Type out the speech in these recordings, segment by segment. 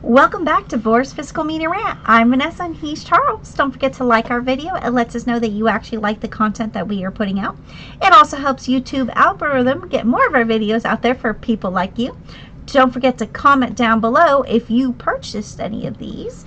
Welcome back to Boar's Physical Media Rant. I'm Vanessa and he's Charles. Don't forget to like our video. It lets us know that you actually like the content that we are putting out. It also helps YouTube algorithm get more of our videos out there for people like you. Don't forget to comment down below if you purchased any of these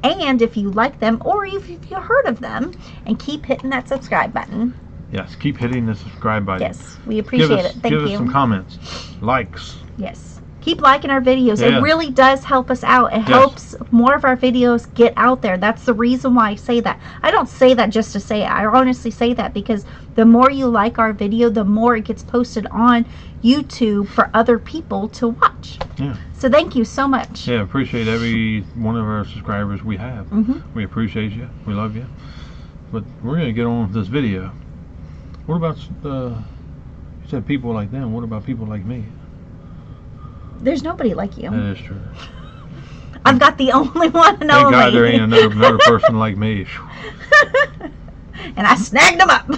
and if you like them or if you heard of them, and keep hitting that subscribe button. Yes, keep hitting the subscribe button. Yes, we appreciate it. Thank you. Give us some comments, likes. Yes. Keep liking our videos. Yeah. It really does help us out. It helps more of our videos get out there. That's the reason why I say that. I don't say that just to say it. I honestly say that because the more you like our video, the more it gets posted on YouTube for other people to watch. Yeah. So thank you so much. Yeah, appreciate every one of our subscribers we have. We appreciate you. We love you. But we're going to get on with this video. What about, you said people like them. What about people like me? There's nobody like you. That is true. I've got the only one and Thank only. God there ain't another person like me. And I snagged them up.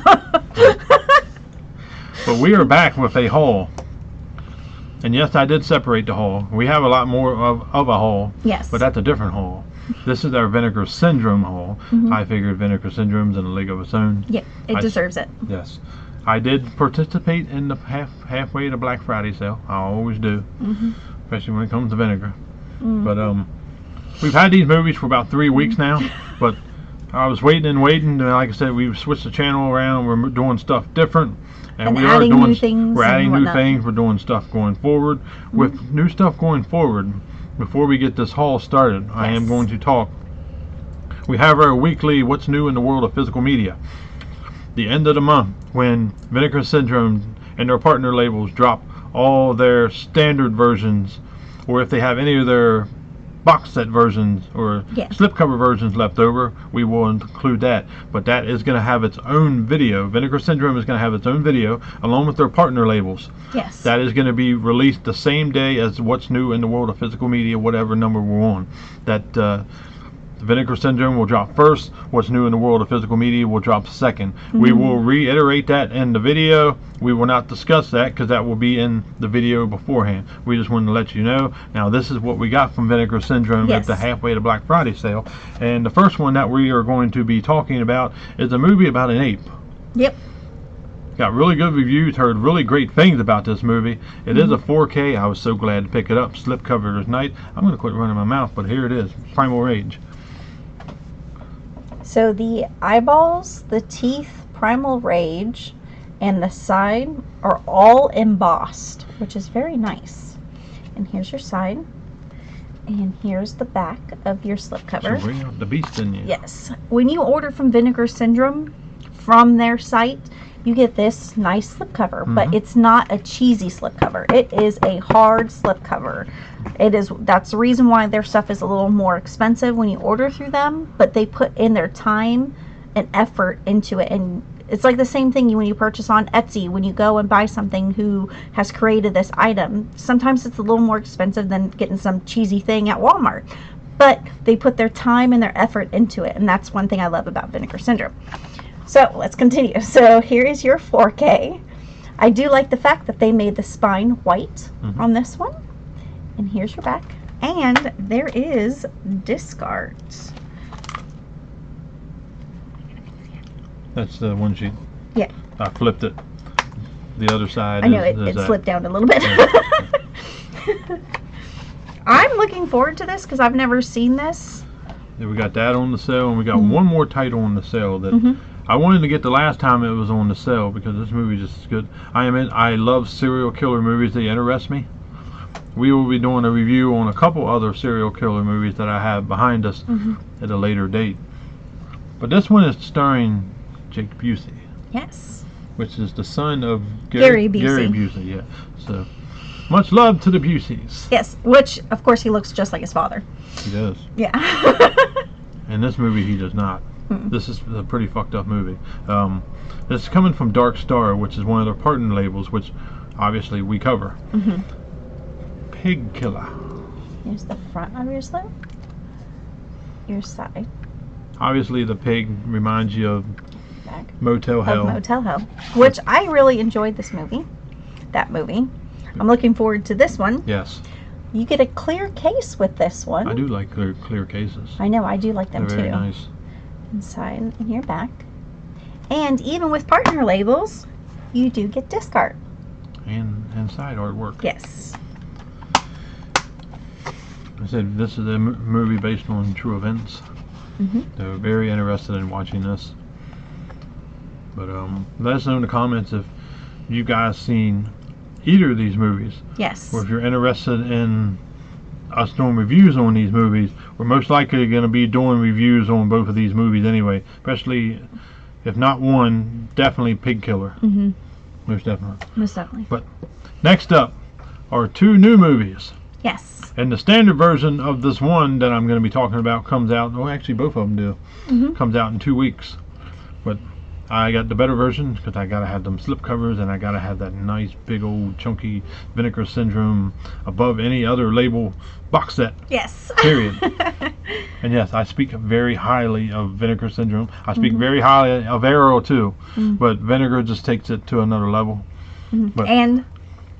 But we are back with a haul. And yes, I did separate the haul. We have a lot more of a haul. Yes. But that's a different haul. This is our Vinegar Syndrome haul. I figured Vinegar Syndrome's in a league of its own. Yep, it deserves it. Yes. I did participate in the halfway to Black Friday sale. I always do, especially when it comes to vinegar. But we've had these movies for about 3 weeks now. But I was waiting and waiting. And like I said, we've switched the channel around. We're doing stuff different, and we are doing new things. We're adding new things. We're doing stuff going forward. With new stuff going forward, before we get this haul started, I am going to talk. We have our weekly "What's New in the World of Physical Media." The end of the month, when Vinegar Syndrome and their partner labels drop all their standard versions, or if they have any of their box set versions or slipcover versions left over, we will include that. But that is going to have its own video. Vinegar Syndrome is going to have its own video along with their partner labels. Yes. That is going to be released the same day as What's New in the World of Physical Media, whatever number we're on. That Vinegar Syndrome will drop first. What's New in the World of Physical Media will drop second. We will reiterate that in the video. We will not discuss that because that will be in the video beforehand. We just wanted to let you know. Now, this is what we got from Vinegar Syndrome at the halfway to Black Friday sale. And the first one that we are going to be talking about is a movie about an ape. Yep. Got really good reviews, heard really great things about this movie. It is a 4K. I was so glad to pick it up. Slipcover tonight. I'm going to quit running my mouth, but here it is. Primal Rage. So the eyeballs, the teeth, Primal Rage, and the side are all embossed, which is very nice. And here's your side, and here's the back of your slipcover. So bring out the beast in you. Yes. When you order from Vinegar Syndrome from their site, you get this nice slipcover, but it's not a cheesy slipcover. It is a hard slipcover. That's the reason why their stuff is a little more expensive when you order through them, but they put in their time and effort into it. And it's like the same thing when you purchase on Etsy. When you go and buy something who has created this item, sometimes it's a little more expensive than getting some cheesy thing at Walmart. But they put their time and their effort into it, and that's one thing I love about Vinegar Syndrome. So let's continue. So here is your 4K. I do like the fact that they made the spine white on this one. And here's your back. And there is discards. That's the one sheet. Yeah. I flipped it. The other side. I know it slipped down a little bit. Yeah. I'm looking forward to this because I've never seen this. Yeah, we got that on the sale, and we got one more title on the sale that I wanted to get the last time it was on the sale because this movie just is good. I love serial killer movies. They interest me. We will be doing a review on a couple other serial killer movies that I have behind us at a later date. But this one is starring Jake Busey. Yes. Which is the son of Gary Busey. Gary Busey, yeah. So, much love to the Buseys. Yes, which, of course, he looks just like his father. He does. Yeah. In this movie, he does not. This is a pretty fucked up movie. This is coming from Dark Star, which is one of their partner labels, which obviously we cover. Pig Killer. Here's the front of your slip. Your side. Obviously, the pig reminds you of Motel Hell. Motel Hell, which I really enjoyed this movie. That movie. I'm looking forward to this one. Yes. You get a clear case with this one. I do like clear cases. I know, I do like them They're too. very nice. Inside and your back. And even with partner labels, you do get disc art. And side artwork. Yes. I said this is a movie based on true events. They're very interested in watching this. But let us know in the comments if you guys seen either of these movies. Yes. Or if you're interested in us doing reviews on these movies. We're most likely going to be doing reviews on both of these movies anyway. Especially, if not one, definitely Pig Killer. Most definitely. Most definitely. But next up are 2 new movies. Yes. And the standard version of this one that I'm going to be talking about comes out, well, actually both of them do, comes out in 2 weeks. But I got the better version because I got to have them slip covers and I got to have that nice big old chunky Vinegar Syndrome above any other label box set. Yes. Period. And yes, I speak very highly of Vinegar Syndrome. I speak very highly of Arrow too, but Vinegar just takes it to another level. But and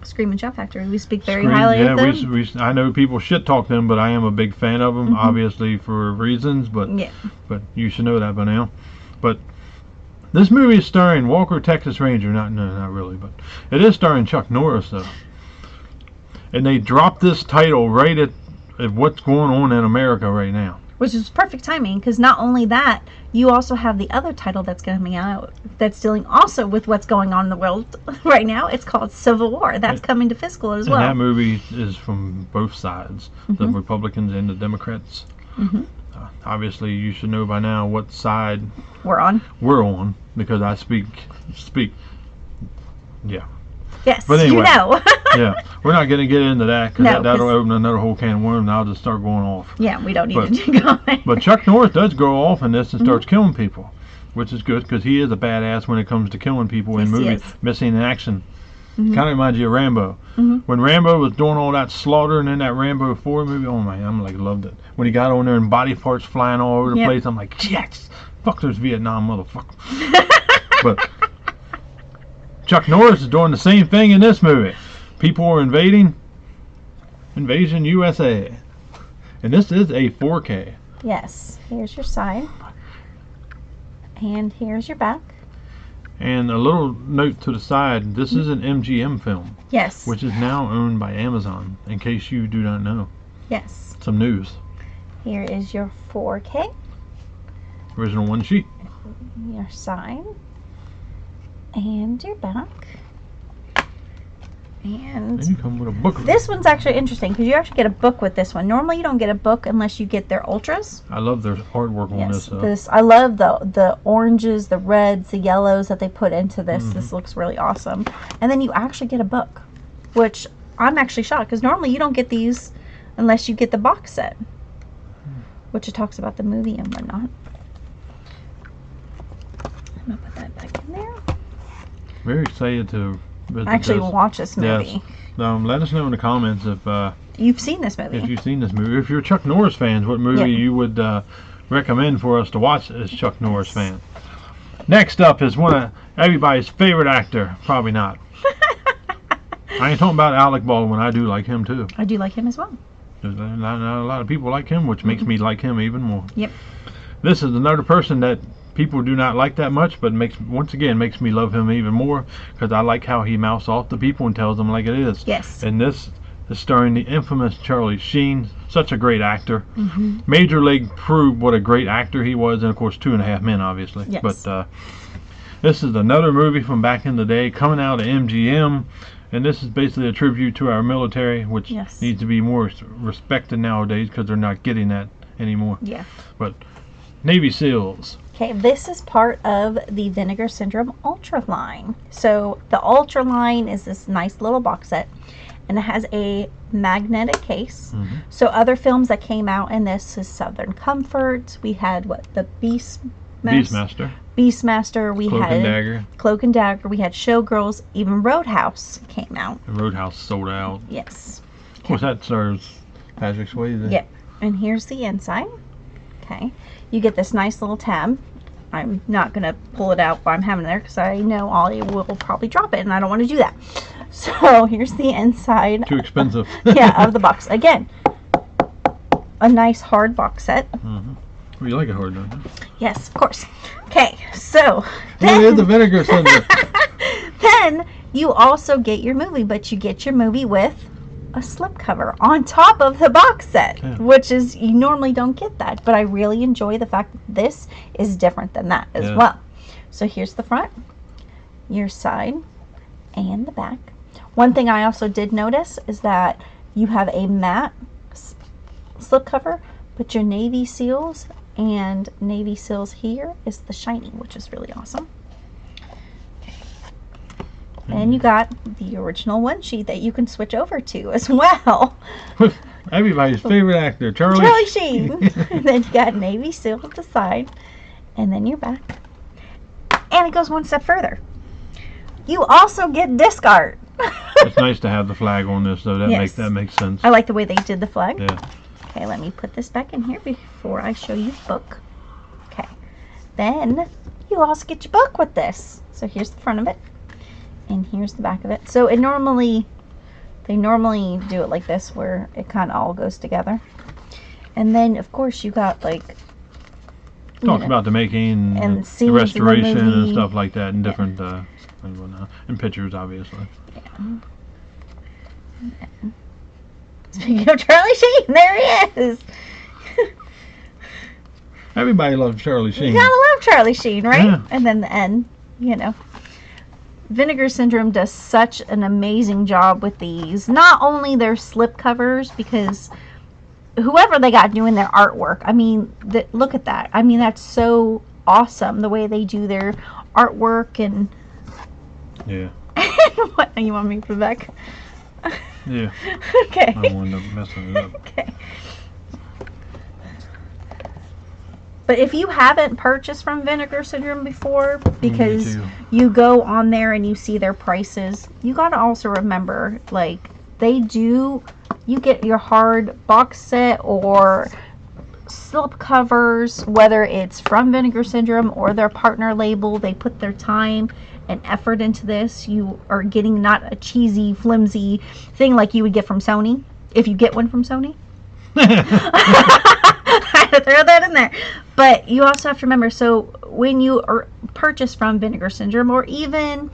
Scream and Shout Factory, we speak very highly of them. I know people shit talk them, but I am a big fan of them, obviously for reasons, but you should know that by now. But this movie is starring Walker Texas Ranger. Not really, but it is starring Chuck Norris though. And they dropped this title right at what's going on in America right now. Which is perfect timing, because not only that, you also have the other title that's coming out that's dealing also with what's going on in the world right now. It's called Civil War. That's coming to fiscal as well. And that movie is from both sides, the Republicans and the Democrats. Obviously, you should know by now what side we're on, because I speak. Yeah. Yes, but anyway, you know. Yeah, we're not going to get into that because that'll open another whole can of worms and I'll just start going off. Yeah, we don't need to go there. But Chuck Norris does go off in this and starts killing people, which is good because he is a badass when it comes to killing people in movies, missing in action. Kind of reminds you of Rambo. When Rambo was doing all that slaughtering in that Rambo 4 movie, oh man, I'm like, loved it. When he got on there and body parts flying all over the place, I'm like, yes, fuck those Vietnam motherfuckers. But Chuck Norris is doing the same thing in this movie. People are invading. Invasion USA. And this is a 4K. Yes. Here's your side. And here's your back. And a little note to the side, this is an MGM film. Yes. Which is now owned by Amazon, in case you do not know. Yes. Some news. Here is your 4K. Original one sheet. Your side. And your back. And you come with a book. This one's actually interesting because you actually get a book with this one. Normally you don't get a book unless you get their ultras. I love their artwork on this. I love the oranges, the reds, the yellows that they put into this. This looks really awesome. And then you actually get a book, which I'm actually shocked because normally you don't get these unless you get the box set, which it talks about the movie and whatnot. I'm gonna put that back in there. Very excited to actually watch this movie. Yes. Let us know in the comments if you've seen this movie. If you've seen this movie. If you're Chuck Norris fans, what movie you would recommend for us to watch as Chuck Norris fan. Next up is one of everybody's favorite actor. Probably not. I ain't talking about Alec Baldwin. I do like him too. I do like him as well. There's not a lot of people like him, which makes me like him even more. Yep. This is another person that people do not like that much, but makes me love him even more because I like how he mouths off to people and tells them like it is. Yes. And this is starring the infamous Charlie Sheen, such a great actor. Major League proved what a great actor he was, and of course 2.5 Men, obviously. Yes. But this is another movie from back in the day coming out of MGM, and this is basically a tribute to our military, which needs to be more respected nowadays because they're not getting that anymore. Yeah. But Navy SEALs. Okay, this is part of the Vinegar Syndrome Ultra line. So the Ultra line is this nice little box set, and it has a magnetic case. So other films that came out in this is Southern Comfort. We had the Beastmaster. We Cloak had and Dagger. Cloak and Dagger. We had Showgirls. Even Roadhouse came out. And Roadhouse sold out. Yes. Of course, that serves Patrick Swayze. Yep. And here's the inside. Okay. You get this nice little tab. I'm not going to pull it out while I'm having it there because I know Ollie will probably drop it and I don't want to do that. So here's the inside. Too expensive. Yeah, of the box. Again, a nice hard box set. Mm-hmm. Well, you like it hard, don't you? Yes, of course. Okay, so then, here's the Vinegar Syndrome. Then you also get your movie, but you get your movie with a slipcover on top of the box set, which is, you normally don't get that, but I really enjoy the fact that this is different than that as well. So here's the front, your side, and the back. One thing I also did notice is that you have a matte slipcover, but your Navy Seals and Navy Seals here is the shiny, which is really awesome. And you got the original one sheet that you can switch over to as well. Everybody's favorite actor, Charlie Sheen. And then you got Navy Seal at the side, and then your back. And it goes one step further. You also get disc art. It's nice to have the flag on this, though. That makes sense. I like the way they did the flag. Yeah. Okay, let me put this back in here before I show you the book. Okay. Then you also get your book with this. So here's the front of it, and here's the back of it. So they normally do it like this, where it kind of all goes together. And then of course you got like talks about the making and the restoration and stuff like that, and different and pictures, obviously. Yeah. Speaking of Charlie Sheen, there he is. Everybody loves Charlie Sheen. You gotta love Charlie Sheen, right? Yeah. And then the end, Vinegar Syndrome does such an amazing job with these. Not only their slip covers, because whoever they got doing their artwork, I mean, look at that. I mean, that's so awesome, the way they do their artwork. And yeah. What, you want me to put it back? Yeah. Okay. I wanted to mess it up. Okay. But if you haven't purchased from Vinegar Syndrome before, because you go on there and you see their prices, you got to also remember, like, they do, you get your hard box set or slip covers, whether it's from Vinegar Syndrome or their partner label. They put their time and effort into this. You are getting not a cheesy, flimsy thing like you would get from Sony, if you get one from Sony. I had to throw that in there. But you also have to remember, so when you purchase from Vinegar Syndrome, or even,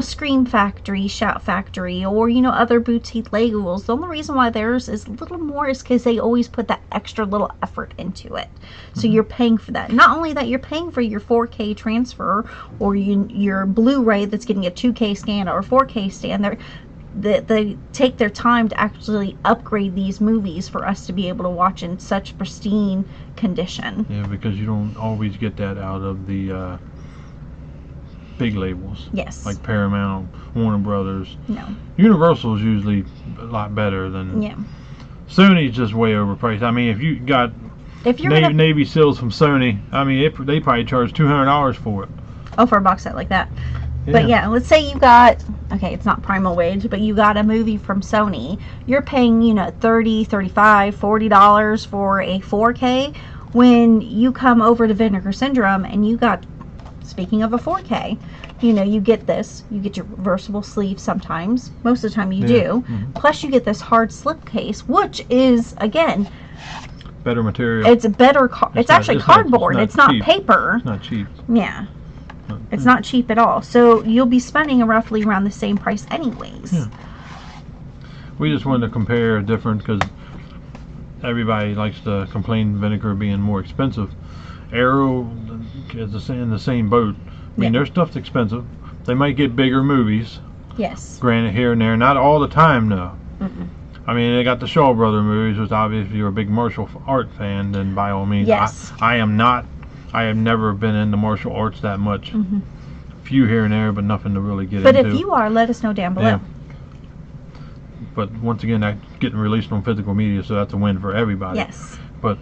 Scream Factory, Shout Factory, or, other boutique labels, the only reason why theirs is a little more is because they always put that extra little effort into it. So you're paying for that. Not only that, you're paying for your 4K transfer, or your Blu-ray that's getting a 2K scan or a 4K scan. They take their time to actually upgrade these movies for us to be able to watch in such pristine condition. Yeah, because you don't always get that out of the big labels. Yes. Like Paramount, Warner Brothers. No. Universal's usually a lot better than... Yeah. Sony's just way overpriced. I mean, if you got Navy Seals from Sony, I mean, they probably charge $200 for it. Oh, for a box set like that. Yeah. But yeah, let's say you got, okay, it's not primal wage, but you got a movie from Sony. You're paying, $30, $35, $40 for a 4K. When you come over to Vinegar Syndrome and you got, speaking of a 4K, you get this. You get your reversible sleeve sometimes. Most of the time you do. Mm-hmm. Plus you get this hard slip case, which is, again, better material. It's a better, it's actually cardboard. It's not paper. It's not cheap. Yeah. It's not cheap at all. So you'll be spending roughly around the same price anyways. Yeah. We just wanted to compare different, because everybody likes to complain Vinegar being more expensive. Arrow is in the same boat. I mean, their stuff's expensive. They might get bigger movies. Yes. Granted, here and there. Not all the time, though. Mm-mm. I mean, they got the Shaw Brother movies, which obviously, if you're a big martial art fan, then by all means. Yes. I am not. I have never been into martial arts that much. Mm-hmm. Few here and there, but nothing to really get into. But if you are, let us know down below. Yeah. But once again, that's getting released on physical media, so that's a win for everybody. Yes. But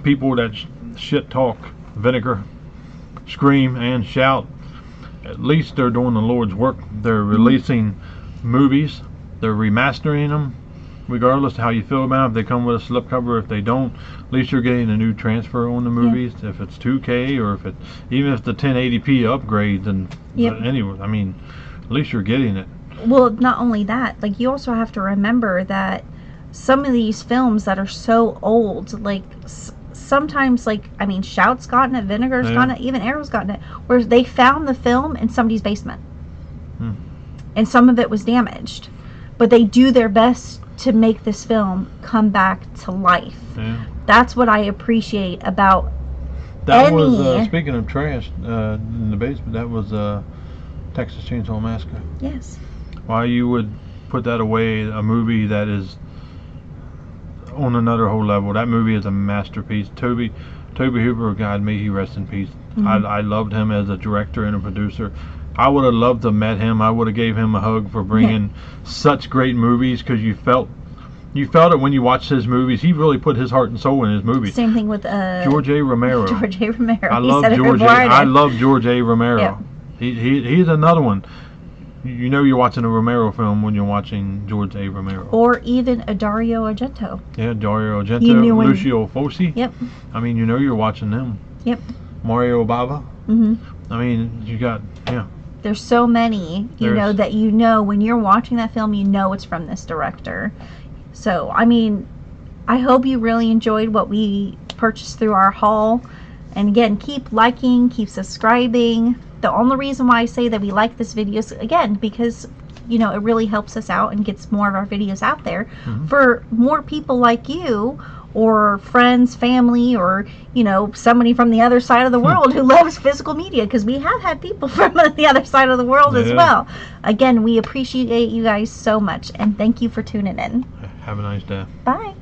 people that shit talk Vinegar, scream, and shout, at least they're doing the Lord's work. They're releasing movies. They're remastering them. Regardless of how you feel about them, if they come with a slipcover, if they don't, at least you're getting a new transfer on the movies. Yeah. If it's 2K, or even if the 1080p upgrades, and anyway, I mean, at least you're getting it. Well, not only that, like, you also have to remember that some of these films that are so old, like, sometimes, like, I mean, Shout's gotten it, Vinegar's gotten it, even Arrow's gotten it, where they found the film in somebody's basement. And some of it was damaged. But they do their best to make this film come back to life. Yeah. That's what I appreciate about that was, speaking of trash in the basement, that was Texas Chainsaw Massacre. Yes. Why you would put that away, a movie that is on another whole level. That movie is a masterpiece. Toby Hooper, God, may he rest in peace. I loved him as a director and a producer. I would have loved to have met him. I would have gave him a hug for bringing such great movies, because you felt it when you watched his movies. He really put his heart and soul in his movies. Same thing with George A. Romero. George A. Romero. I love George A. Romero. Yep. He's another one. You know you're watching a Romero film when you're watching George A. Romero. Or even a Dario Argento. Yeah, Dario Argento, Lucio Fulci. Yep. I mean, you know you're watching them. Yep. Mario Bava. Mhm. I mean, you got, yeah. There's so many, know, that when you're watching that film, you know it's from this director. So, I mean, I hope you really enjoyed what we purchased through our haul. And again, keep liking, keep subscribing. The only reason why I say that we like this video is, again, because, it really helps us out and gets more of our videos out there for more people like you, or friends, family, or, somebody from the other side of the world who loves physical media, because we have had people from the other side of the world as well. Again, we appreciate you guys so much, and thank you for tuning in. Have a nice day. Bye.